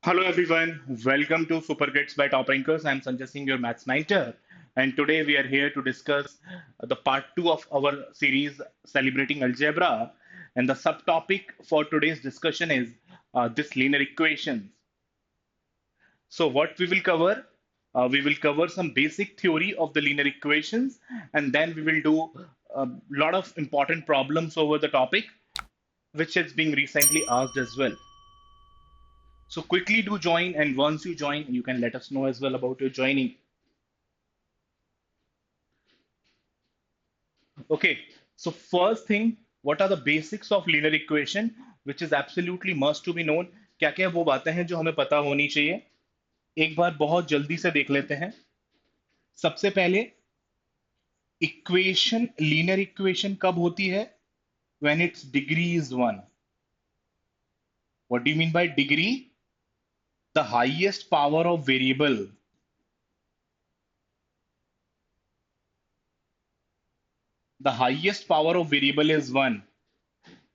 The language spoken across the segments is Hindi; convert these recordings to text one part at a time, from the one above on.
Hello everyone, welcome to Super Kids by Top Rankers. I'm Sanjay Singh, your maths mentor, and today we are here to discuss the part 2 of our series celebrating algebra. And the subtopic for today's discussion is this linear equations. So what we will cover? We will cover some basic theory of the linear equations, and then we will do a lot of important problems over the topic, which is being recently asked as well. So quickly do join, and once you join, you can let us know as well about your joining. Okay, so first thing, what are the basics of linear equation, which is absolutely must to be known? क्या क्या वो बातें हैं जो हमें पता होनी चाहिए? एक बार बहुत जल्दी से देख लेते हैं. सबसे पहले इक्वेशन, लीनियर इक्वेशन कब होती है? When its degree is 1. What do you mean by degree? The highest power of variable. The highest power of variable is 1.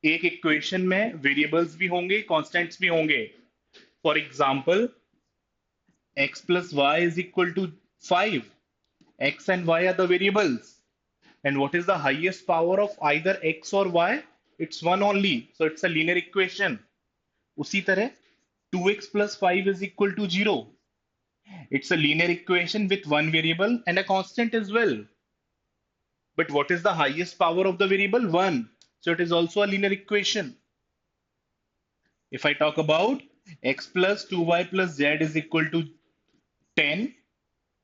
एक इक्वेशन में वेरिएबल्स भी होंगे, कांस्टेंट्स भी होंगे. For example, x plus y is equal to 5. X and y are the variables. And what is the highest power of either x or y? It's 1 only. So it's a linear equation. उसी तरह 2x plus 5 is equal to 0. It's a linear equation with one variable and a constant as well. But what is the highest power of the variable? 1. So it is also a linear equation. If I talk about x plus 2y plus z is equal to 10,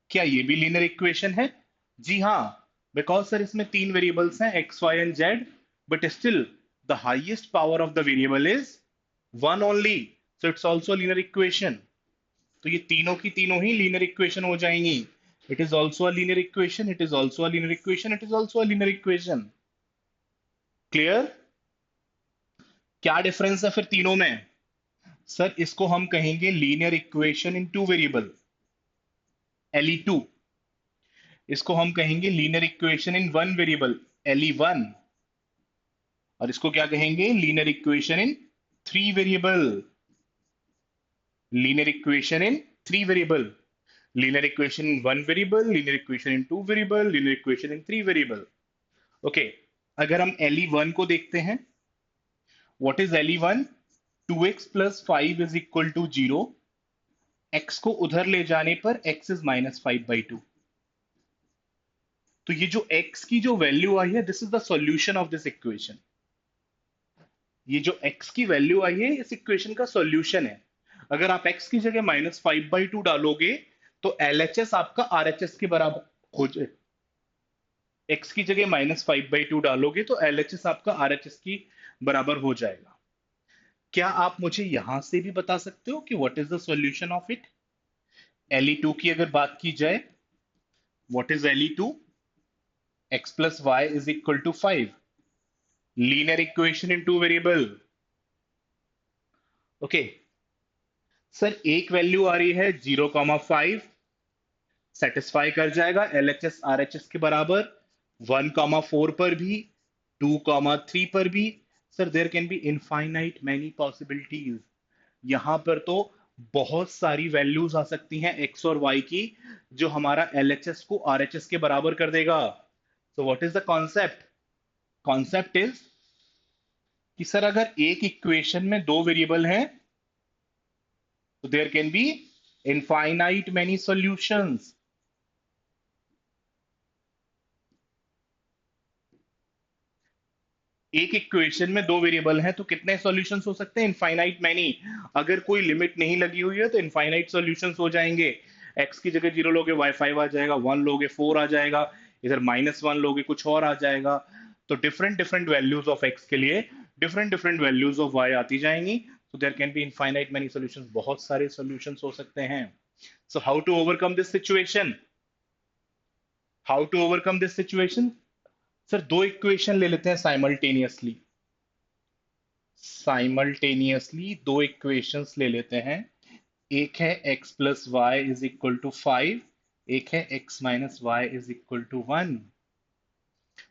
क्या ये भी लीनियर इक्वेशन है? जी हाँ, बिकॉज सर इसमें तीन वेरिएबल्स हैं x, y and z, but still the highest power of the variable is 1 only, so it's also linear equation. तो ये तीनों की तीनों ही लीनियर इक्वेशन हो जाएंगी. It is also a linear equation, it is also a linear equation, it is also a linear equation. Clear? क्या डिफरेंस है फिर तीनों में? सर इसको हम कहेंगे लीनियर इक्वेशन इन टू वेरिएबल, LE2. इसको हम कहेंगे linear equation in one variable, LE1. और इसको क्या कहेंगे? Linear equation in three variable. Linear equation in three variable. Linear equation in one variable, linear equation in to variable, linear equation in three variable. Okay, अगर हम LE1 को देखते हैं, what is LE1? 2x plus 5 is equal to 0. x को उधर ले जाने पर x इज -5/2. तो ये जो x की जो वैल्यू आई है, this is the solution of this equation. ये जो x की वैल्यू आई है, इस इक्वेशन का सॉल्यूशन है. अगर आप x की जगह -5/2 डालोगे तो LHS आपका RHS के बराबर हो जाए. x की जगह -5/2 डालोगे तो LHS आपका RHS की बराबर हो जाएगा. क्या आप मुझे यहां से भी बता सकते हो कि what is the solution of it? LE2 की अगर बात की जाए, what is LE2? x plus y is equal to 5. Linear equation in two variable. Okay, sir एक वैल्यू आ रही है 0,5, सेटिस्फाई कर जाएगा LHS RHS के बराबर. 1,4 पर भी, 2,3 पर भी. Sir there can be infinite many possibilities. यहां पर तो बहुत सारी वैल्यूज आ सकती हैं x और y की, जो हमारा LHS को RHS के बराबर कर देगा. So what is the concept? Concept is कि सर अगर एक इक्वेशन में दो वेरिएबल हैं, तो there can be infinite many solutions. एक इक्वेशन में दो वेरिएबल हैं तो कितने सॉल्यूशंस हो सकते हैं? Infinite many. अगर कोई लिमिट नहीं लगी हुई है तो इनफाइनाइट सॉल्यूशंस हो जाएंगे. x की जगह 0 लोगे y5 आ जाएगा, 1 लोगे 4 आ जाएगा, इधर -1 लोगे कुछ और आ जाएगा. तो different different values of x के लिए different different values of y आती जाएंगी. तो there can be infinite many solutions. बहुत सारे सॉल्यूशंस हो सकते हैं. So how to overcome this situation? How to overcome this situation? Sir दो इक्वेशन ले लेते हैं साइमल्टेनियसली. साइमल्टेनियसली दो इक्वेशंस ले लेते हैं. एक है x plus Y is equal to 5, एक है x minus y is equal to 1.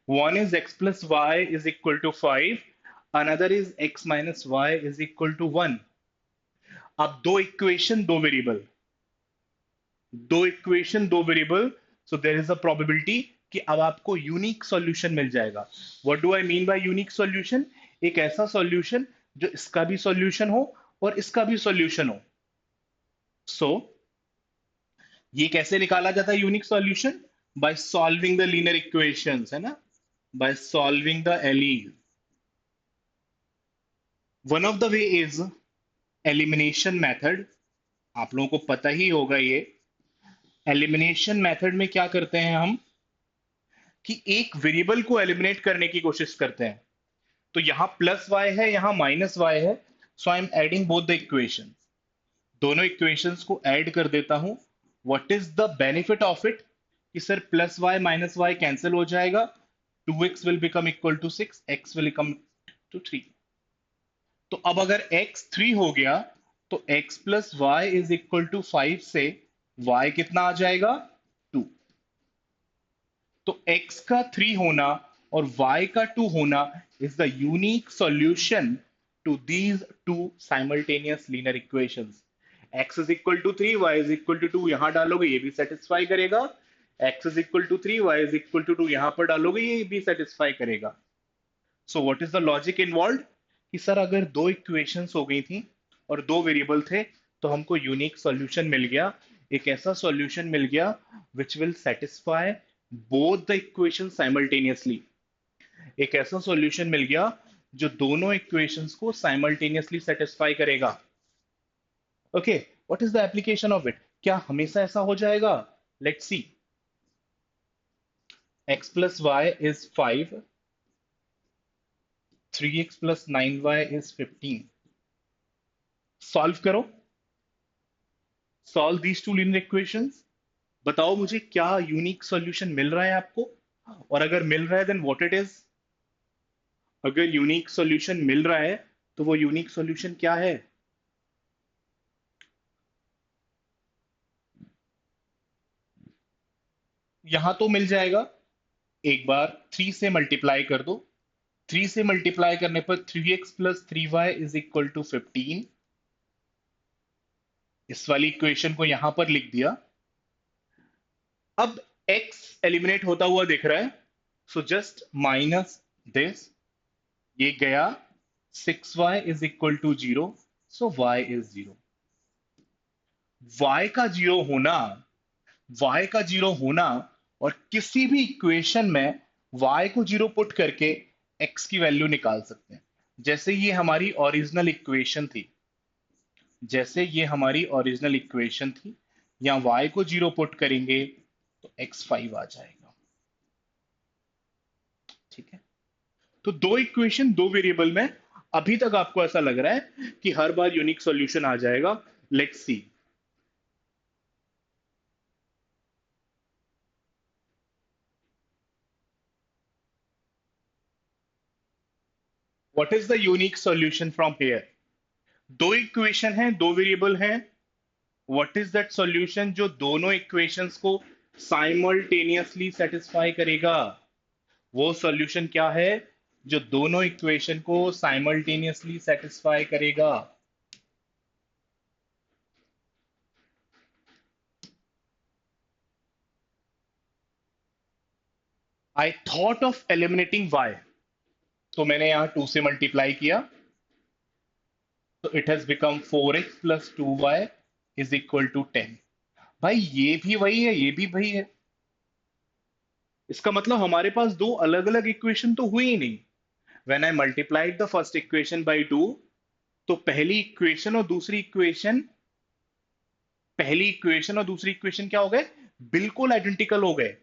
One is x plus y is equal to 5, another is x minus y is equal to 1. अब दो इक्वेशन दो वेरिएबल, दो इक्वेशन दो variable, so there is a probability कि अब आपको यूनिक सॉल्यूशन मिल जाएगा। What do I mean by unique solution? एक ऐसा सॉल्यूशन जो इसका भी सॉल्यूशन हो और इसका भी सॉल्यूशन हो। सो ये कैसे निकाला जाता है unique solution? By solving the linear equations, है ना, बाय सॉल्विंग द एली। One of the way is elimination method. आप लोगों को पता ही होगा ये। एलिमिनेशन मेथड में क्या करते हैं हम कि एक वेरिएबल को एलिमिनेट करने की कोशिश करते हैं। तो यहां प्लस वाई है, यहां माइनस वाई है, so I am adding both the equation. दोनों इक्वेशंस को ऐड कर देता हूं। What is the benefit of it? कि sir plus Y minus Y cancel हो जाएगा, 2x will become equal to 6, x will become to 3। तो अब अगर x 3 हो गया तो x plus Y is equal to 5 से y कितना आ जाएगा? 2। तो x का 3 होना और y का 2 होना is the unique solution to these two simultaneous linear equations. x is equal to 3, y is equal to 2 यहां डालोगे ये भी सेटिस्फाई करेगा। x is equal to 3, y is equal to 2 यहां पर डालोगे ये भी सेटिस्फाई करेगा। So what is the logic involve? कि सर अगर दो इक्वेशंस हो गई थी और दो वेरिएबल थे तो हमको यूनिक सॉल्यूशन मिल गया। एक ऐसा सॉल्यूशन मिल गया which will satisfy both the equation simultaneously. एक ऐसा सॉल्यूशन मिल गया जो दोनों इक्वेशंस को साइमल्टेनियसली सेटिस्फाई करेगा। Okay, what is the application of it? क्या हमेशा ऐसा हो जाएगा? Let's see. x plus Y is 5, 3x plus 9y is 15। Solve करो, solve these two linear equations. बताओ मुझे क्या यूनिक सॉल्यूशन मिल रहा है आपको, और अगर मिल रहा है देन व्हाट इट इज। अगर यूनिक सॉल्यूशन मिल रहा है तो वो यूनिक सॉल्यूशन क्या है? यहां तो मिल जाएगा। एक बार 3 से मल्टीप्लाई कर दो। 3 से मल्टीप्लाई करने पर 3x plus 3y is equal to 15। इस वाली इक्वेशन को यहां पर लिख दिया। अब x एलिमिनेट होता हुआ दिख रहा है, सो जस्ट माइनस दिस, ये गया। 6y is equal to 0, so y is 0। y का जीरो होना, y का जीरो होना और किसी भी इक्वेशन में y को जीरो पुट करके x की वैल्यू निकाल सकते हैं। जैसे ये हमारी ओरिजिनल इक्वेशन थी, जैसे ये हमारी ओरिजिनल इक्वेशन थी, यहां y को जीरो पुट करेंगे तो x 5 आ जाएगा। ठीक है, तो दो इक्वेशन दो वेरिएबल में अभी तक आपको ऐसा लग रहा है कि हर बार यूनिक सॉल्यूशन आ जाएगा। Let's C. What is the unique solution from here? दो इक्वेशन है, दो वेरिएबल हैं। व्हाट इज दैट सॉल्यूशन जो दोनों इक्वेशंस को साइमल्टेनियसली सेटिस्फाई करेगा? वो सॉल्यूशन क्या है जो दोनों इक्वेशन को साइमल्टेनियसली सेटिस्फाई करेगा? I thought of eliminating y, तो मैंने यहां 2 से मल्टीप्लाई किया, तो it has become 4x plus 2y is equal to 10। भाई ये भी वही है, ये भी वही है। इसका मतलब हमारे पास दो अलग अलग इक्वेशन तो हुई ही नहीं। When I multiplied the first equation by 2, तो पहली इक्वेशन और दूसरी इक्वेशन क्या हो गए? बिल्कुल आइडेंटिकल हो गए।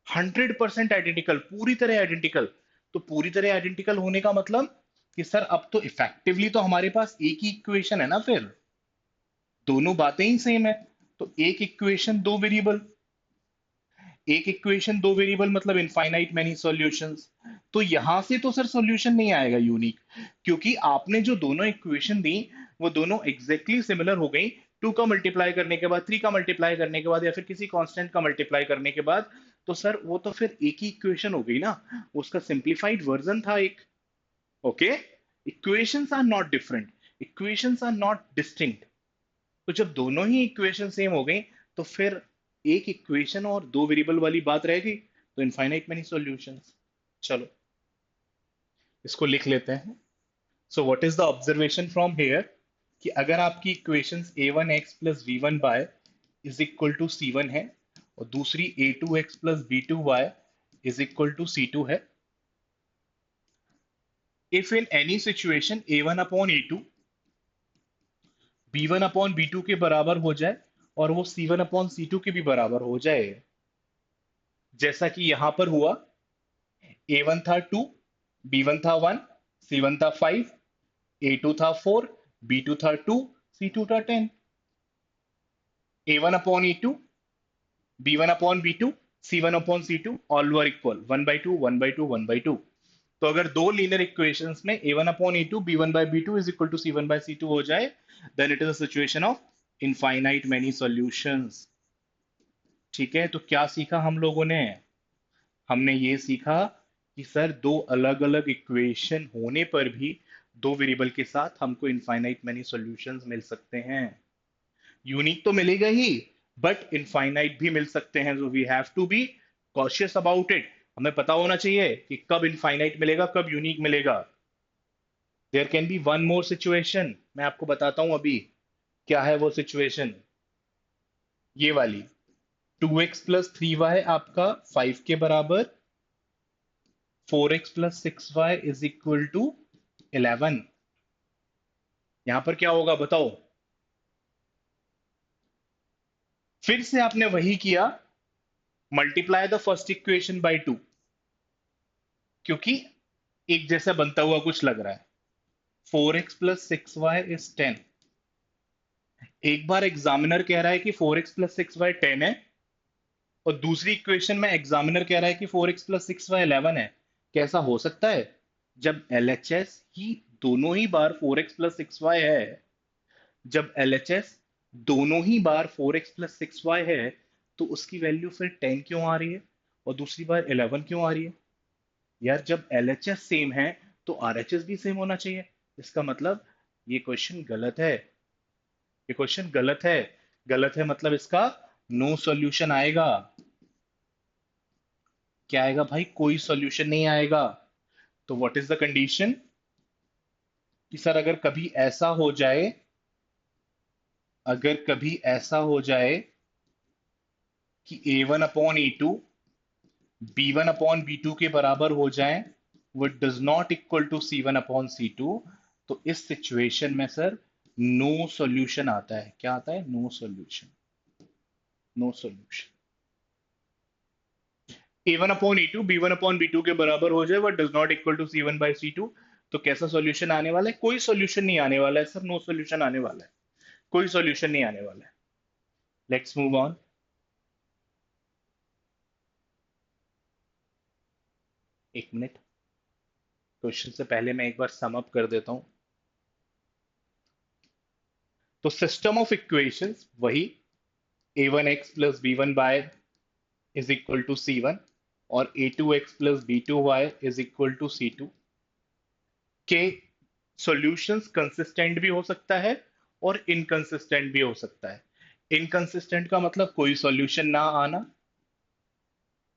100% आइडेंटिकल, पूरी तरह आइडेंटिकल। तो पूरी तरह आइडेंटिकल होने का मतलब कि सर अब तो इफेक्टिवली तो हमारे पास एक ही इक्वेशन है ना, फिर दोनों बातें ही सेम है। तो एक इक्वेशन दो वेरिएबल, एक इक्वेशन दो वेरिएबल मतलब इनफाइनाइट मेनी सॉल्यूशंस। तो यहां से तो सर सॉल्यूशन नहीं आएगा यूनिक, क्योंकि आपने जो दोनों इक्वेशन दी वो दोनों एग्जैक्टली सिमिलर हो गई। 2 का मल्टीप्लाई करने के बाद, 3 का मल्टीप्लाई करने के बाद, या फिर किसी कांस्टेंट का मल्टीप्लाई करने के बाद, तो सर वो तो फिर एक ही इक्वेशन हो गई ना। उसका सिंप्लीफाइड वर्जन था एक। Okay, equations are not different, equations are not distinct. तो जब दोनों ही इक्वेशन सेम हो गई तो फिर एक इक्वेशन और दो वेरिएबल वाली बात रह गई, तो इनफाइनाइट मेनी सॉल्यूशंस। चलो इसको लिख लेते हैं। So what is the observation from here, कि अगर आपकी equations a1x plus V one Y is equal to C one है, और दूसरी a2x plus B two Y is equal to C two है, if in any situation a1 upon a2 b1 upon b2 के बराबर हो जाए और वो c1 अपॉन c2 के भी बराबर हो जाए, जैसा कि यहां पर हुआ, a1 था 2, b1 था 1, c1 था 5, a2 था 4, b2 था 2, c2 था 10। a1 upon e2, b1 upon b2, c1 upon c2 all were equal 1/2 1/2 1/2। तो अगर दो लीनियर इक्वेशंस में a1 upon e2 b1 by b2 is equal to c1 by c2 हो जाए, then it is a situation of infinite many solutions. ठीक है, तो क्या सीखा हम लोगों ने? हमने ये सीखा कि सर दो अलग अलग इक्वेशन होने पर भी दो वेरिएबल के साथ हमको इनफाइनाइट मेनी सॉल्यूशंस मिल सकते हैं। यूनिक तो मिलेगा ही, बट इनफाइनाइट भी मिल सकते हैं, so we have to be cautious about it. हमें पता होना चाहिए कि कब इनफाइनाइट मिलेगा, कब यूनिक मिलेगा। There can be one more situation, मैं आपको बताता हूं अभी क्या है वो सिचुएशन। ये वाली 2x प्लस थ्री वाई आपका 5 के बराबर, 4x plus six y is equal to 11। यहां पर क्या होगा बताओ? फिर से आपने वही किया, multiply the first equation by 2, क्योंकि एक जैसा बनता हुआ कुछ लग रहा है। 4x plus six y is 10। एक बार एग्जामिनर कह रहा है कि 4x प्लस सिक्स वाई 10 है, और दूसरी इक्वेशन में एग्जामिनर कह रहा है कि 4x प्लस सिक्स वाई 11 है। कैसा हो सकता है? जब LHS ही दोनों ही बार 4x प्लस सिक्स वाई है, जब LHS दोनों ही बार 4x प्लस सिक्स वाई है, तो उसकी वैल्यू फिर 10 क्यों आ रही है और दूसरी बार 11 क्यों आ रही है? यार जब LHS सेम है तो RHS भी सेम होना चाहिए। इसका मतलब ये क्वेश्चन गलत है, ये क्वेश्चन गलत है। गलत है मतलब इसका नो सॉल्यूशन आएगा। क्या आएगा भाई? कोई सॉल्यूशन नहीं आएगा। तो व्हाट इज द कंडीशन, कि सर अगर कभी ऐसा हो जाए, अगर कभी ऐसा हो जाए कि a1 upon a2 b1 upon b2 के बराबर हो जाए, वो does not equal to c1 upon c2, तो इस सिचुएशन में सर नो सॉल्यूशन आता है। क्या आता है? No solution. No solution. a1 upon e2 b1 upon b2 के बराबर हो जाए, but does not equal to c1 by c2, तो कैसा सॉल्यूशन आने वाला है? कोई सॉल्यूशन नहीं आने वाला है सर, नो सॉल्यूशन आने वाला है। कोई सॉल्यूशन नहीं आने वाला है। Let's move on. एक मिनट, क्वेश्चन से पहले मैं एक बार सम अप कर देता हूं। तो सिस्टम ऑफ इक्वेशंस वही, a1x plus b1 by is equal to c1, और a2x plus b2y is equal to c2 के सॉल्यूशंस कंसिस्टेंट भी हो सकता है और इनकंसिस्टेंट भी हो सकता है। इनकंसिस्टेंट का मतलब कोई सॉल्यूशन ना आना,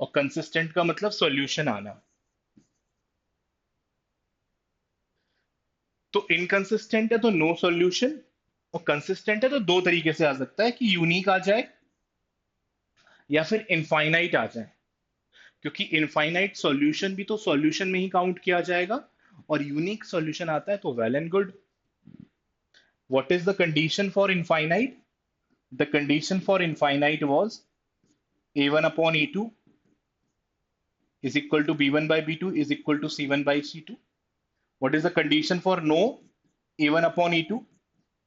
और कंसिस्टेंट का मतलब सॉल्यूशन आना। तो इनकंसिस्टेंट है तो नो सॉल्यूशन, और कंसिस्टेंट है तो दो तरीके से आ सकता है, कि यूनिक आ जाए या फिर इनफाइनाइट आ जाए। क्योंकि इनफाइनाइट सॉल्यूशन भी तो सॉल्यूशन में ही काउंट किया जाएगा, और यूनिक सॉल्यूशन आता है तो well and good. What is the condition for infinite? The condition for infinite was a1 upon a2 is equal to b1 by b2 is equal to c1 by c2. What is the condition for no? a1 upon a2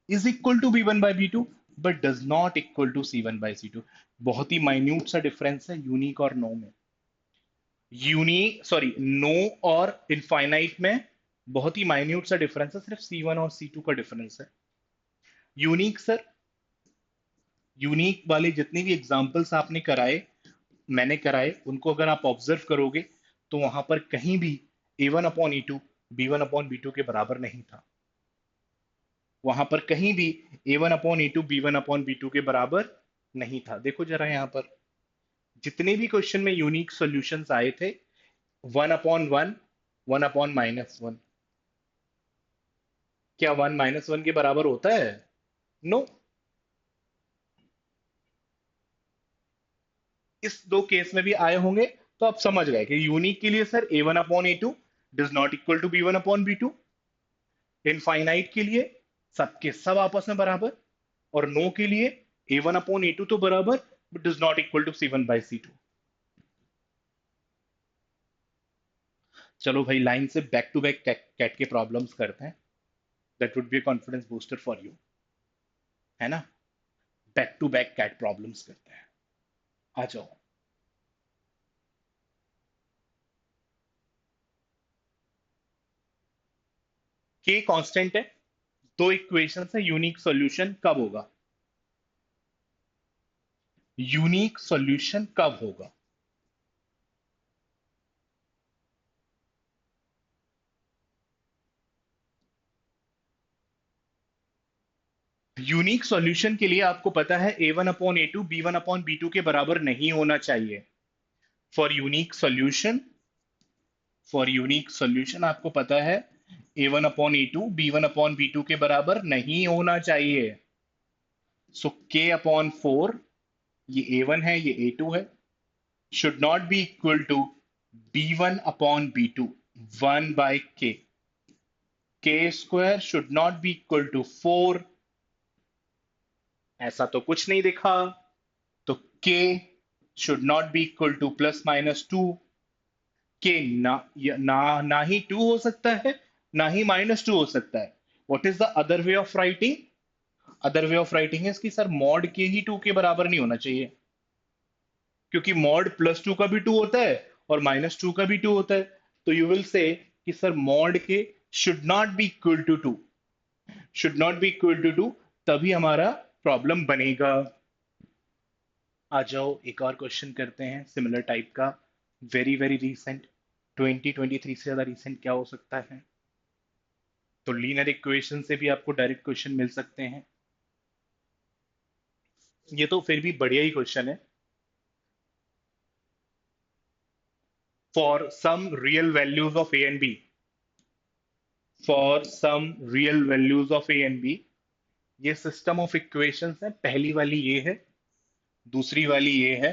is equal to b1 by b2 but does not equal to c1 by c2। बहुत ही माइन्यूट सा डिफरेंस है यूनिक और नो में। सॉरी, नो और इनफाइनाइट में बहुत ही माइन्यूट सा डिफरेंस है, सिर्फ C1 और C2 का डिफरेंस है। यूनिक सर, यूनिक वाले जितने भी एग्जांपल्स आपने कराए, मैंने कराए, उनको अगर आप ऑब्जर्व करोगे तो वहां पर कहीं भी a1 upon e2 b1 upon b2 के बराबर नहीं था। वहां पर कहीं भी a1/a2 b1/b2 के बराबर नहीं था। देखो जरा यहाँ पर जितने भी क्वेश्चन में यूनिक सॉल्यूशंस आए थे 1/1, 1/-1, क्या 1 - 1 के बराबर होता है? नो। इस दो केस में भी आए होंगे, तो आप समझ गए कि यूनिक के लिए sir a1/a2 does not equal to b1/b2। Infinite के लिए सबके सब आपस में बराबर, और नो के लिए a1/a2 तो बराबर but does not equal to c1/c2। चलो भाई लाइन से बैक टू बैक कैट के प्रॉब्लम्स करते हैं। That would be confidence booster for you, है ना? Back to back CAT problems करते हैं। आ जाओ। के कांस्टेंट है, दो इक्वेशन है, यूनिक सॉल्यूशन कब होगा? यूनिक सॉल्यूशन कब होगा? यूनिक सॉल्यूशन के लिए आपको पता है a1/a2 b1/b2 के बराबर नहीं होना चाहिए। For unique solution, for unique solution आपको पता है a1/a2 b1/b2 के बराबर नहीं होना चाहिए। सो k/4, ये a1 है ये a2 है, should not be equal to b1/b2, 1 by k। k square should not be equal to 4। ऐसा तो कुछ नहीं दिखा, तो k should not be equal to +-2। k ना ही 2 हो सकता है, ना ही -2 हो सकता है। What is the other way of writing? Other way of writing है कि सर मॉड के ही 2 के बराबर नहीं होना चाहिए, क्योंकि मॉड +2 का भी 2 होता है और -2 का भी 2 होता है। तो यू विल से कि sir mod k should not be equal to 2, should not be equal to 2, तभी हमारा प्रॉब्लम बनेगा। आ जाओ एक और क्वेश्चन करते हैं सिमिलर टाइप का, वेरी वेरी रीसेंट। 2023 से ज्यादा रीसेंट क्या हो सकता है? तो लीनियर इक्वेशन से भी आपको डायरेक्ट क्वेश्चन मिल सकते हैं। ये तो फिर भी बढ़िया ही क्वेश्चन है। For some real values of a and b, for some real values of a and b, ये सिस्टम ऑफ इक्वेशंस है। पहली वाली ये है, दूसरी वाली ये है।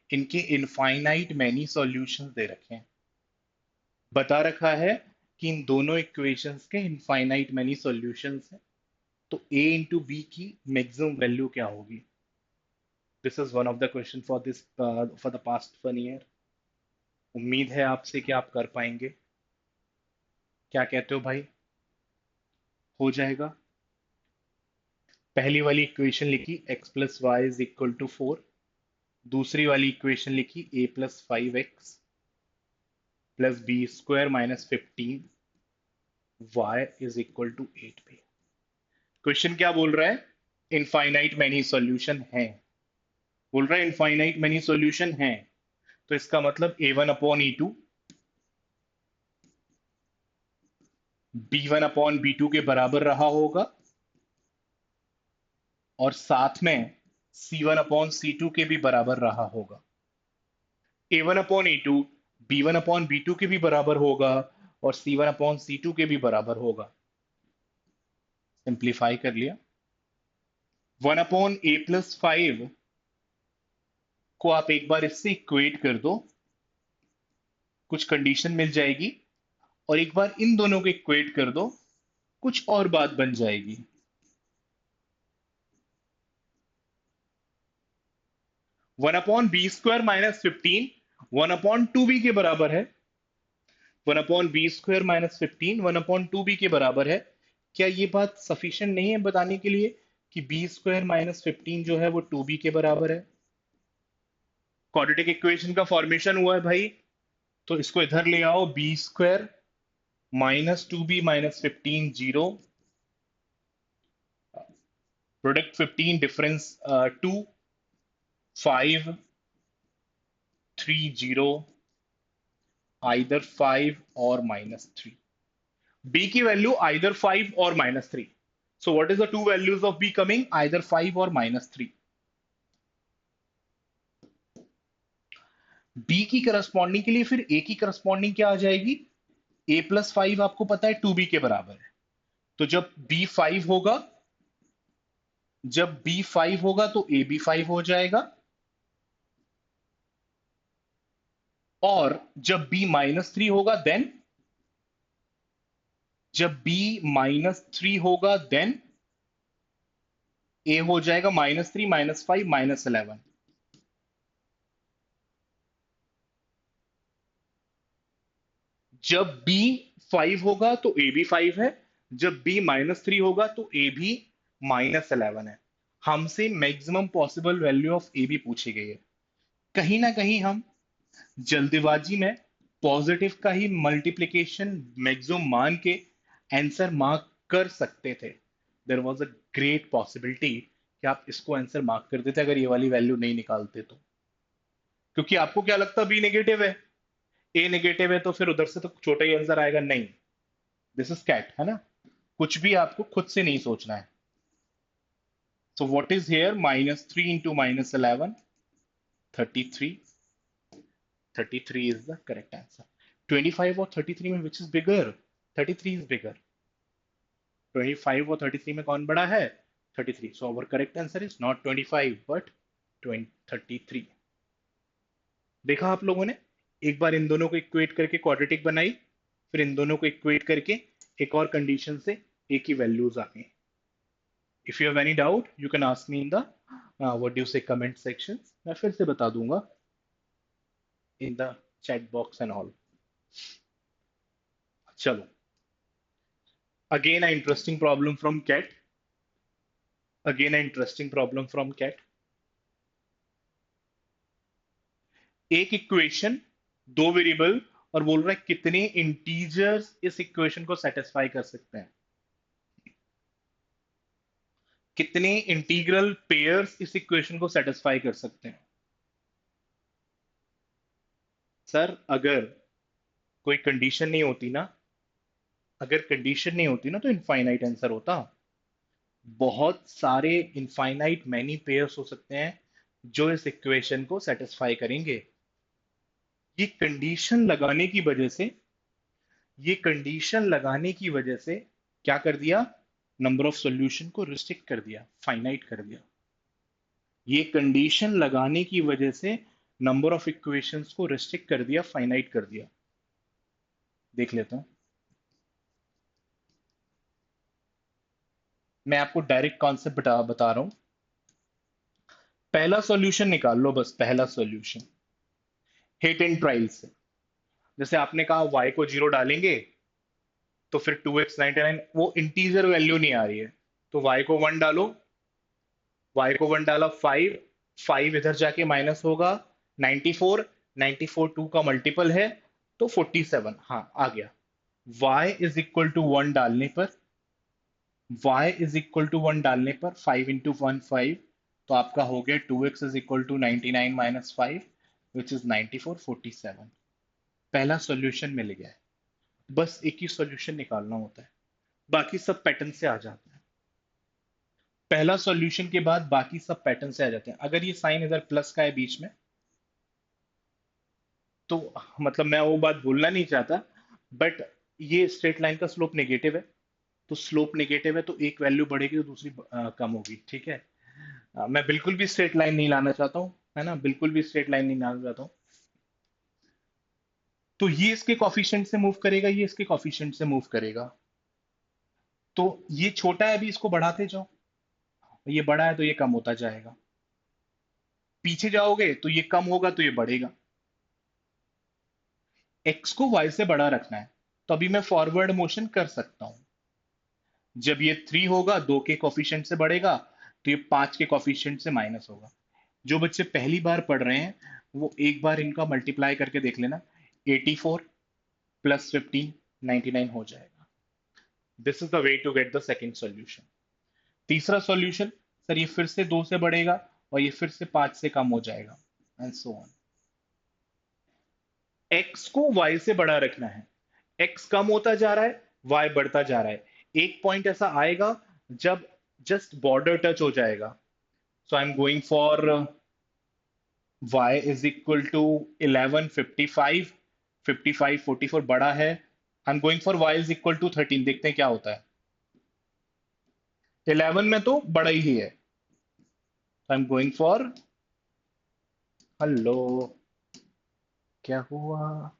इनके इनफाइनाइट मैनी सॉल्यूशंस दे रखे हैं। बता रखा है कि इन दोनों इक्वेशंस के इनफाइनाइट मैनी सॉल्यूशंस हैं। तो a इंटू बी की मैक्सिमम वैल्यू क्या होगी? This is one of the question for this, for the past 1 year. उम्मीद है आपसे कि आप कर पाएंगे। क्या कहते हो भाई? हो जाएगा? पहली वाली इक्वेशन लिखी x + y = 4, दूसरी वाली इक्वेशन लिखी a + 5x +b² - 15 y = 8b। Question क्या बोल रहा है? इनफाइनाइट मैनी सॉल्यूशन है। बोल रहा है इनफाइनाइट मैनी सॉल्यूशन है, तो इसका मतलब a1/a2 b1/b2 के बराबर रहा होगा, और साथ में c1/c2 के भी बराबर रहा होगा। a1/a2 b1/b2 के भी बराबर होगा और c1/c2 के भी बराबर होगा। सिंप्लीफाई कर लिया। 1/a + 5 को आप एक बार इससे इक्वेट कर दो, कुछ कंडीशन मिल जाएगी, और एक बार इन दोनों को इक्वेट कर दो, कुछ और बात बन जाएगी। 1/b² - 15 1/2b के बराबर है। 1/b² - 15 1/2b के बराबर है। क्या ये बात सफिशिएंट नहीं है बताने के लिए कि b² - 15 जो है वो 2b के बराबर है? क्वाड्रेटिक इक्वेशन का फॉर्मेशन हुआ है भाई, तो इसको इधर ले आओ। b² - 2b - 15 0, product 15 difference 2, 5 3 0, either 5 और -3। b की वैल्यू आइदर 5 और -3। So what is the two values of b coming? Either 5 or -3. b की करस्पॉन्डिंग के लिए फिर a की करस्पॉन्डिंग क्या आ जाएगी? a+5 आपको पता है 2b के बराबर है। तो जब b5 होगा तो a भी 5 हो जाएगा, और जब b-3 होगा देन a हो जाएगा -3 -5 -11। जब b 5 होगा तो a भी 5 है, जब b -3 होगा तो a भी -11 है। हमसे maximum possible value of a भी पूछी गई है। कहीं ना कहीं हम जल्दबाजी में पॉजिटिव का ही मल्टीप्लिकेशन मैक्सिमम मान के आंसर मार्क कर सकते थे। There was a great possibility कि आप इसको आंसर मार्क कर देते अगर ये वाली वैल्यू नहीं निकालते तो। क्योंकि आपको क्या लगता बी नेगेटिव है, ए नेगेटिव है, तो फिर उधर से तो छोटा ही आंसर आएगा। नहीं, दिस इज कैट, है ना। कुछ भी आपको खुद से नहीं सोचना है। सो what is here? -3 into -11, 33। 33 is the correct answer. 25 और 33 में which is bigger? 33 is bigger. 25 और 33 में कौन बड़ा है? 33. So our correct answer is not 25 but 33. देखा आप लोगों ने? एक बार इन दोनों को इक्वेट करके क्वाड्रेटिक बनाई, फिर इन दोनों को इक्वेट करके एक और कंडीशन से ए की वैल्यूज आ गई। If you have any doubt you can ask me in the what do you से कमेंट सेक्शन। मैं फिर से बता दूंगा in the chat box and all. चलो, again an interesting problem from cat. Again an interesting problem from cat. एक इक्वेशन, दो वेरिएबल, और बोल रहा है कितने इंटीजर्स इस इक्वेशन को सेटिस्फाई कर सकते हैं। कितने इंटीग्रल पेयर्स इस इक्वेशन को सेटिस्फाई कर सकते हैं। सर अगर कोई कंडीशन नहीं होती ना, अगर कंडीशन नहीं होती ना तो इनफाइनाइट आंसर होता। बहुत सारे इनफाइनाइट मैनी पेयर्स हो सकते हैं जो इस इक्वेशन को सेटिस्फाई करेंगे। ये कंडीशन लगाने की वजह से, ये कंडीशन लगाने की वजह से क्या कर दिया? नंबर ऑफ सॉल्यूशन को रिस्ट्रिक्ट कर दिया, फाइनाइट कर दिया। ये कंडीशन लगाने की वजह से नंबर ऑफ इक्वेशंस को रिस्ट्रिक्ट कर दिया, फाइनाइट कर दिया। देख लेता हूं, मैं आपको डायरेक्ट कॉन्सेप्ट बता रहा हूं। पहला सॉल्यूशन निकाल लो, बस पहला सॉल्यूशन हिट एंड ट्रायल से। जैसे आपने कहा y को 0 डालेंगे तो फिर 2x 99, वो इंटीजर वैल्यू नहीं आ रही है, तो y को 1 डालो। y को 1 डाला, 5, 5 इधर जाके माइनस होगा 94, 94 2 का मल्टीपल है तो 47। हाँ आ गया। y इज इक्वल टू 1 डालने पर, y इज इक्वल टू 1 डालने पर 5 इंटू 1 5, तो आपका हो गया 2x is equal to 99 minus 5 which is 94 47। पहला सॉल्यूशन मिल गया है। बस एक ही सॉल्यूशन निकालना होता है, बाकी सब पैटर्न से आ जाता है। पहला सॉल्यूशन के बाद बाकी सब पैटर्न से आ जाते हैं। अगर ये साइन इधर प्लस का है बीच में, तो मतलब मैं वो बात बोलना नहीं चाहता, बट ये स्ट्रेट लाइन का स्लोप नेगेटिव है, तो स्लोप नेगेटिव है तो एक वैल्यू बढ़ेगी तो दूसरी कम होगी। ठीक है, मैं बिल्कुल भी स्ट्रेट लाइन नहीं लाना चाहता हूँ, है ना, बिल्कुल भी स्ट्रेट लाइन नहीं लाना चाहता हूँ। तो ये इसके कॉफिशिएंट से मूव करेगा, ये इसके कॉफिशिएंट से मूव करेगा। तो ये छोटा है, अभी इसको बढ़ाते जाओ, ये बड़ा है तो ये कम होता जाएगा। पीछे जाओगे तो ये कम होगा तो ये बढ़ेगा। एक्स को वाई से बड़ा रखना है, तो अभी मैं फॉरवर्ड मोशन कर सकता हूं। जब ये 3 होगा 2 के कॉफिशिएंट से बढ़ेगा, तो ये 5 के कॉफिशिएंट से माइनस होगा। जो बच्चे पहली बार पढ़ रहे हैं वो एक बार इनका मल्टीप्लाई करके देख लेना। 84 प्लस 15 99 हो जाएगा। This is the way to get the second solution. तीसरा सॉल्यूशन, सर ये फिर से 2 से बढ़ेगा और ये फिर से 5 से कम हो जाएगा, एंड सो ऑन। एक्स को y से बड़ा रखना है, x कम होता जा रहा है, y बढ़ता जा रहा है। एक पॉइंट ऐसा आएगा जब जस्ट बॉर्डर टच हो जाएगा, so I am going for y is equal to 11 55, 55 44 बड़ा है। I am going for y is equal to 13, देखते हैं क्या होता है। 11 में तो बड़ा ही है, I am going for, hello, क्या हुआ?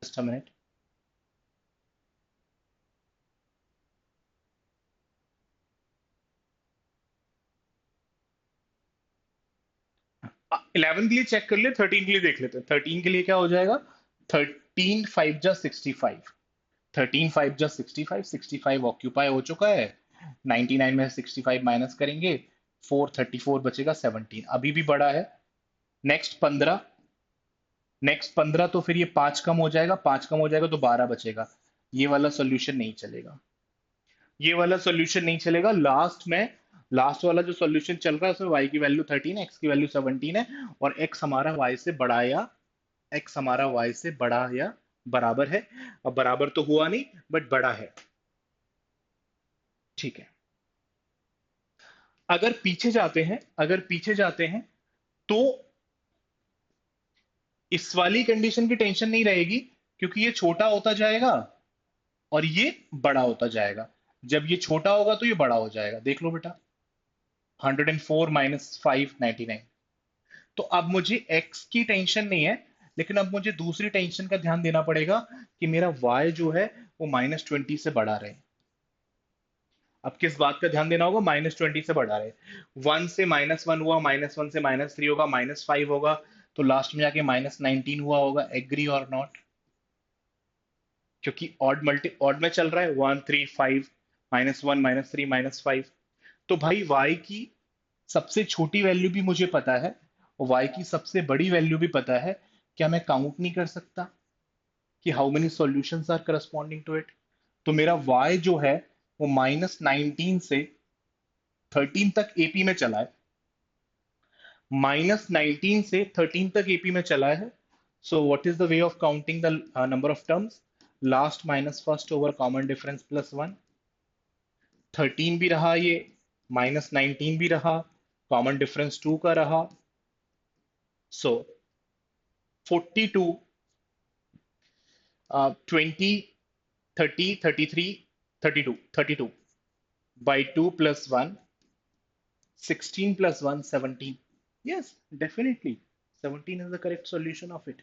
Just a minute. 11 के लिए चेक कर ले, 13 के लिए देख लेते हैं। 13 के लिए क्या हो जाएगा? 13 5 जा 65, 13 5 जा 65, 65 ऑक्यूपाई हो चुका है। 99 में 65 माइनस करेंगे, 434 बचेगा 17, अभी भी बड़ा है। नेक्स्ट 15, नेक्स्ट 15 तो फिर ये 5 कम हो जाएगा, 5 कम हो जाएगा तो 12 बचेगा। ये वाला सोल्यूशन नहीं चलेगा, ये वाला सोल्यूशन नहीं चलेगा। लास्ट में, लास्ट वाला जो सोल्यूशन चल रहा है उसमें y की वैल्यू 13 है, x की वैल्यू 17 है, और x हमारा y से बड़ा या, x हमारा y से बड़ा या बराबर है। अब बराबर तो हुआ नहीं, बट बड़ा है। ठीक है। अगर पीछे जाते हैं, अगर पीछे जाते हैं तो इस वाली कंडीशन की टेंशन नहीं रहेगी, क्योंकि ये छोटा होता जाएगा और ये बड़ा होता जाएगा। जब ये छोटा होगा तो ये बड़ा हो जाएगा, देख लो बेटा। 104 माइनस 599। तो अब मुझे x की टेंशन नहीं है, लेकिन अब मुझे दूसरी टेंशन का ध्यान देना पड़ेगा कि मेरा y जो है वो -20 से बढ़ा रहे। अब किस बात का ध्यान देना होगा? -20 से बढ़ा रहे। 1 से -1 हुआ, -1 से -3 होगा, -5 होगा, तो लास्ट में जाके -19 हुआ होगा। एग्री और नॉट? क्योंकि ऑड में चल रहा है, 1 3 5, -1 -3 -5। तो भाई y की सबसे छोटी वैल्यू भी मुझे पता है, और y की सबसे बड़ी वैल्यू भी पता है। क्या मैं काउंट नहीं कर सकता कि how many solutions are corresponding to it? तो मेरा y जो है वो -19 से 13 तक एपी में चला है, -19 से 13 तक एपी में चला है। सो what is the way of counting the number of terms? Last minus first over common difference plus 1। 13 भी रहा ये, -19 भी रहा, कॉमन डिफरेंस 2 का रहा। सो 42, 20, 30, 33, 32, 32 by 2 plus 1, 16 plus 1, 17. Yes, definitely. 17 is the correct solution of it.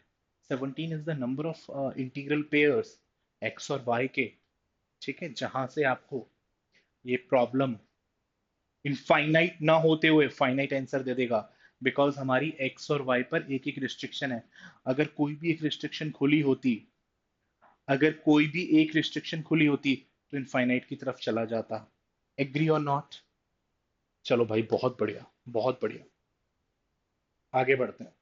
17 is the number of integral pairs x और y के। ठीक है, जहां से आपको ये प्रॉब्लम इनफाइनाइट ना होते हुए फाइनाइट आंसर दे देगा। बिकॉज हमारी x और y पर एक एक रिस्ट्रिक्शन है। अगर कोई भी एक रिस्ट्रिक्शन खुली होती, अगर कोई भी एक रिस्ट्रिक्शन खुली होती तो इनफाइनाइट की तरफ चला जाता। एग्री और नॉट? चलो भाई, बहुत बढ़िया, बहुत बढ़िया। आगे बढ़ते हैं।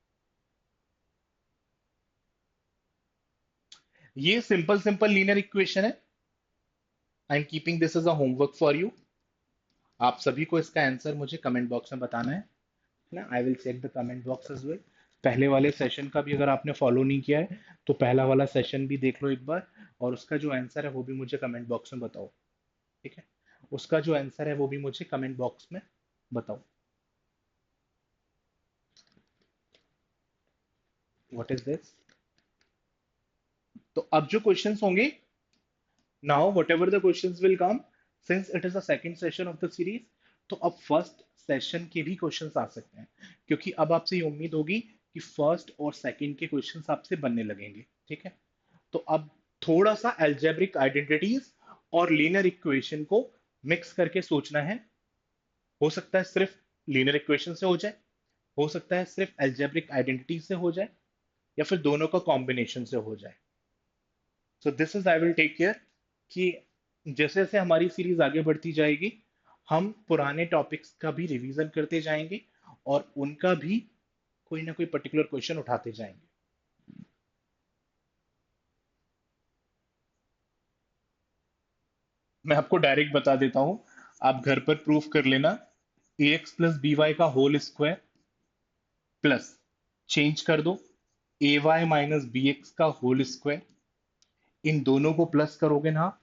ये सिंपल सिंपल लीनियर इक्वेशन है। I am keeping this as a homework for you. आप सभी को इसका आंसर मुझे कमेंट बॉक्स में बताना है ना। I will check the comment box as well. पहले वाले सेशन का भी अगर आपने फॉलो नहीं किया है तो पहला वाला सेशन भी देख लो एक बार, और उसका जो आंसर है वो भी मुझे कमेंट बॉक्स में बताओ। ठीक है, उसका जो आंसर है वो भी मुझे कमेंट बॉक्स में बताओ। What is this? तो अब जो क्वेश्चंस होंगे, now whatever the questions will come, since it is the second session of the series, तो अब फर्स्ट सेशन के भी क्वेश्चंस आ सकते हैं, क्योंकि अब आपसे ये उम्मीद होगी कि फर्स्ट और सेकंड के क्वेश्चंस आपसे बनने लगेंगे। ठीक है, तो अब थोड़ा सा एल्जेब्रिक आइडेंटिटीज और लीनियर इक्वेशन को मिक्स करके सोचना है। हो सकता है सिर्फ लीनियर इक्वेशन से हो जाए, हो सकता है सिर्फ एल्जेब्रिक आइडेंटिटी से हो जाए, या फिर दोनों का कॉम्बिनेशन से हो जाए। So this is I will take care कि जैसे जैसे हमारी सीरीज आगे बढ़ती जाएगी, हम पुराने टॉपिक्स का भी रिवीजन करते जाएंगे और उनका भी कोई ना कोई पर्टिकुलर क्वेश्चन उठाते जाएंगे। मैं आपको डायरेक्ट बता देता हूं, आप घर पर प्रूफ कर लेना। ए एक्स प्लस बी वाई का होल स्क्वायर प्लस, चेंज कर दो, ए वाई माइनस बी एक्स का होल स्क्वायर। इन दोनों को प्लस करोगे ना,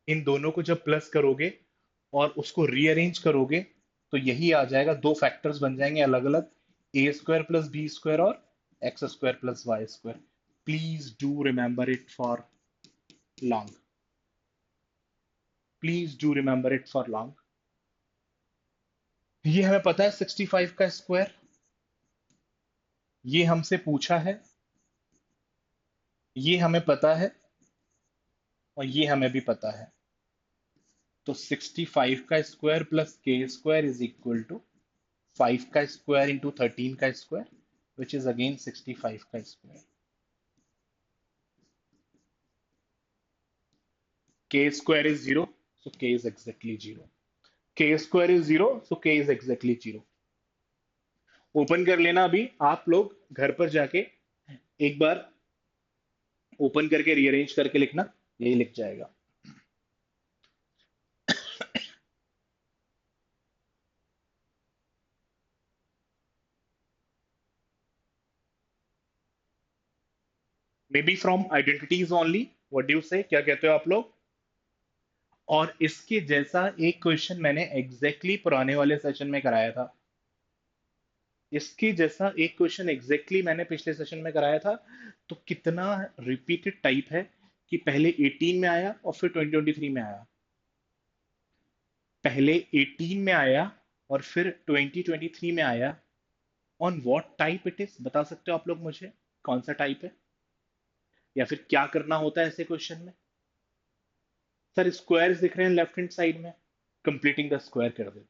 इन दोनों को जब प्लस करोगे और उसको रीअरेंज करोगे तो यही आ जाएगा, दो फैक्टर्स बन जाएंगे अलग अलग, a square plus B square और x square plus y square. Please do remember it for long, please do remember it for long. ये हमें पता है 65 का स्क्वायर, ये हमसे पूछा है, ये हमें पता है, और ये हमें भी पता है। तो 65 का स्क्वायर प्लस के स्क्वायर इज इक्वल टू 5 का स्क्वायर इंटू 13 का स्क्वायर, विच इज अगेन 65 का स्क्वायर। के स्क्वायर इज जीरो, सो के इज एग्जैक्टली जीरो। के स्क्वायर इज जीरो, सो के इज एग्जैक्टली जीरो। ओपन कर लेना अभी आप लोग घर पर जाके, एक बार ओपन करके रीअरेंज करके लिखना, यही लिख जाएगा। May be from identities only, what do you से, क्या कहते हो आप लोग? और इसके जैसा एक क्वेश्चन मैंने एग्जैक्टली पुराने वाले सेशन में कराया था, इसके जैसा एक क्वेश्चन एग्जैक्टली मैंने पिछले सेशन में कराया था। तो कितना रिपीटेड टाइप है कि पहले 18 में आया और फिर 2023 में आया, पहले 18 में आया और फिर 2023 में आया। On what type it is, बता सकते हो आप लोग मुझे कौन सा टाइप है, या फिर क्या करना होता है ऐसे क्वेश्चन में? सर स्क्वायर्स दिख रहे हैं लेफ्ट हैंड साइड में, कंप्लीटिंग द स्क्वायर कर देते हैं।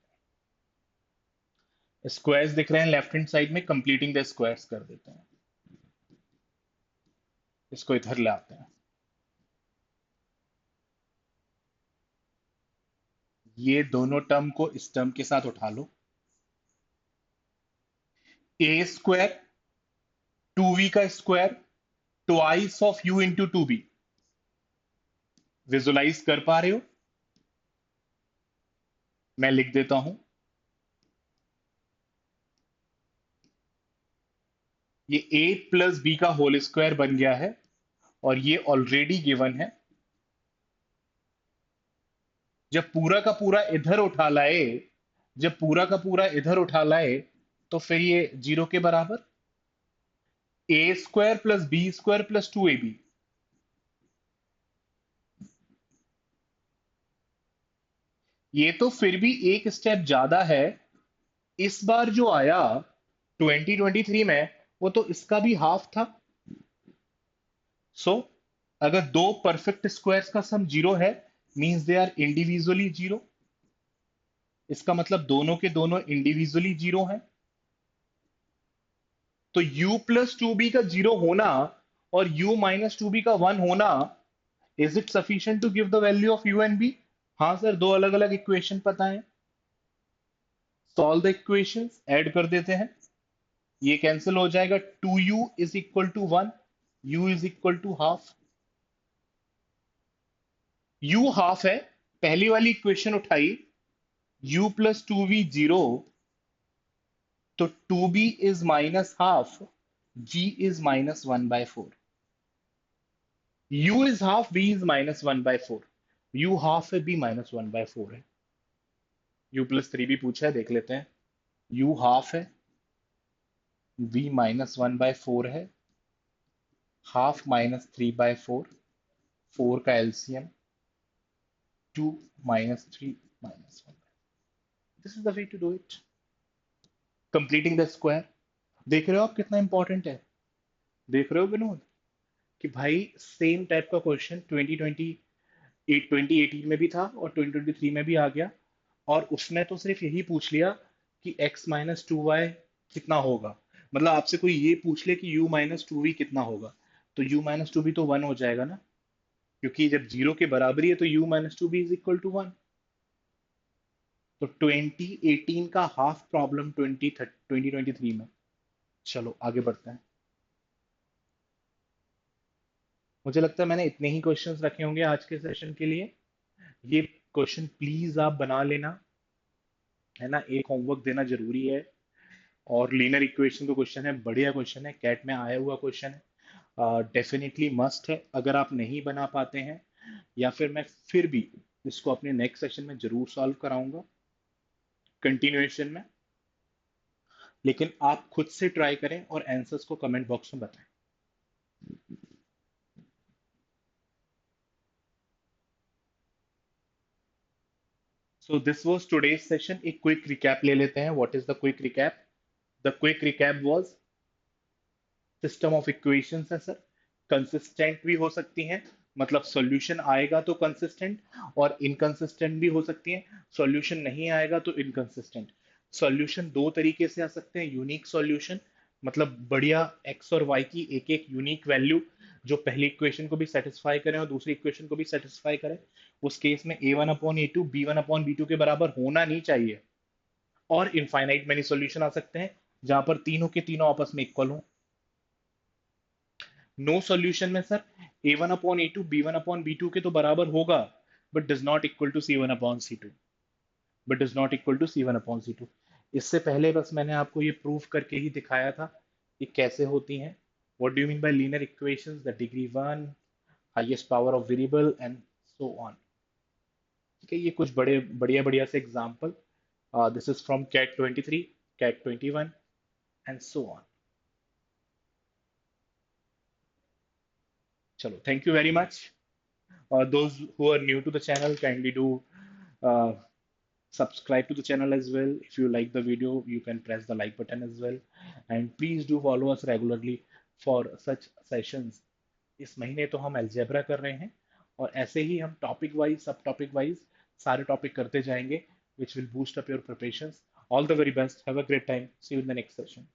स्क्वायर्स दिख रहे हैं लेफ्ट हैंड साइड में, कंप्लीटिंग द स्क्वायर्स कर देते हैं। इसको इधर ले आते हैं, ये दोनों टर्म को इस टर्म के साथ उठा लो। ए स्क्वायर, टू वी का square, twice of u into two b. Visualize कर पा रहे हो? मैं लिख देता हूं, ये ए प्लस बी का होल स्क्वायर बन गया है, और ये ऑलरेडी गिवन है। जब पूरा का पूरा इधर उठा लाए, जब पूरा का पूरा इधर उठा लाए, तो फिर ये जीरो के बराबर, A square plus B square plus two A B. ये तो फिर भी एक स्टेप ज्यादा है। इस बार जो आया 2023 में, वो तो इसका भी हाफ था। सो अगर दो परफेक्ट स्क्वायर्स का सम जीरो है, means they are individually zero. इसका मतलब दोनों के दोनों इंडिविजुअली जीरो हैं। तो u प्लस टू बी का जीरो होना और u माइनस टू बी का वन होना, is it sufficient to give the value of u and b? हाँ सर, दो अलग अलग इक्वेशन पता है। सॉल्व द इक्वेशंस, ऐड कर देते हैं, ये कैंसिल हो जाएगा। Two U is equal to one, u is equal to half. u half है, पहली वाली इक्वेशन उठाई, u plus two V zero, तो two B is minus half, g is minus one by four. u is half, b is minus one by four. u half है, b minus one by four है। u प्लस थ्री भी पूछा है, देख लेते हैं। u हाफ है, b minus one by four है, half minus three by four, four का LCM, two minus three minus one. This is the way to do it, completing the square. देख रहे हो आप कितना इंपॉर्टेंट है? देख रहे हो विनोद कि भाई सेम टाइप का क्वेश्चन 2018 में भी था और 2023 में भी आ गया, और उसने तो सिर्फ यही पूछ लिया कि x माइनस टू वाई कितना होगा। मतलब आपसे कोई ये पूछ ले कि u माइनस टू वी कितना होगा, तो u माइनस टू बी तो वन हो जाएगा ना, क्योंकि जब जीरो के बराबरी है तो u minus two B is equal to one. तो 2018 का हाफ प्रॉब्लम 2023 में। चलो आगे बढ़ते हैं। मुझे लगता है मैंने इतने ही क्वेश्चंस रखे होंगे आज के सेशन के लिए। ये क्वेश्चन प्लीज आप बना लेना, है ना, एक होमवर्क देना जरूरी है। और लीनियर इक्वेशन का क्वेश्चन है, बढ़िया क्वेश्चन है, कैट में आया हुआ क्वेश्चन है, डेफिनेटली मस्ट है। अगर आप नहीं बना पाते हैं, या फिर मैं फिर भी इसको अपने नेक्स्ट सेशन में जरूर सॉल्व कराऊंगा कंटिन्यूएशन में, लेकिन आप खुद से ट्राई करें और आंसर्स को कमेंट बॉक्स में बताएं। So this was today's session. एक क्विक रिकैप ले लेते हैं। What is the quick recap? The quick recap was, system of equations है सर, कंसिस्टेंट भी हो सकती हैं, मतलब सॉल्यूशन आएगा तो कंसिस्टेंट, और इनकंसिस्टेंट भी हो सकती हैं, सॉल्यूशन नहीं आएगा तो इनकंसिस्टेंट। सॉल्यूशन दो तरीके से आ सकते हैं, यूनिक सॉल्यूशन, मतलब बढ़िया एक्स और वाई की एक एक यूनिक वैल्यू जो पहली इक्वेशन को भी सेटिस्फाई करें और दूसरी इक्वेशन को भी सेटिस्फाई करें। उस केस में a1/a2 b1/b2 के बराबर होना नहीं चाहिए। और इनफाइनाइट मेनी सॉल्यूशन आ सकते हैं जहां पर तीनों के तीनों आपस में इक्वल हो। नो सॉल्यूशन में सर a1/a2 b1/b2 के तो बराबर होगा, but does not equal to c1/c2, but does not equal to c1/c2। इससे पहले बस मैंने आपको ये प्रूव करके ही दिखाया था कि कैसे होती हैं। What do you mean by linear equations? The degree 1, highest power of variable and so on. ठीक है, ये कुछ बड़े बढ़िया बढ़िया से example. This is from CAT 23, CAT 21 and so on. चलो, thank you very much. Those who are new to the channel, kindly do uh, subscribe to the channel as well. If you like the video, you can press the like button as well, and please do follow us regularly for such sessions. इस महीने तो हम अलजेब्रा कर रहे हैं, और ऐसे ही हम टॉपिक वाइज, सब टॉपिक वाइज सारे टॉपिक करते जाएंगे, which will boost up your preparations. All the very best. Have a great time. See you in the next session.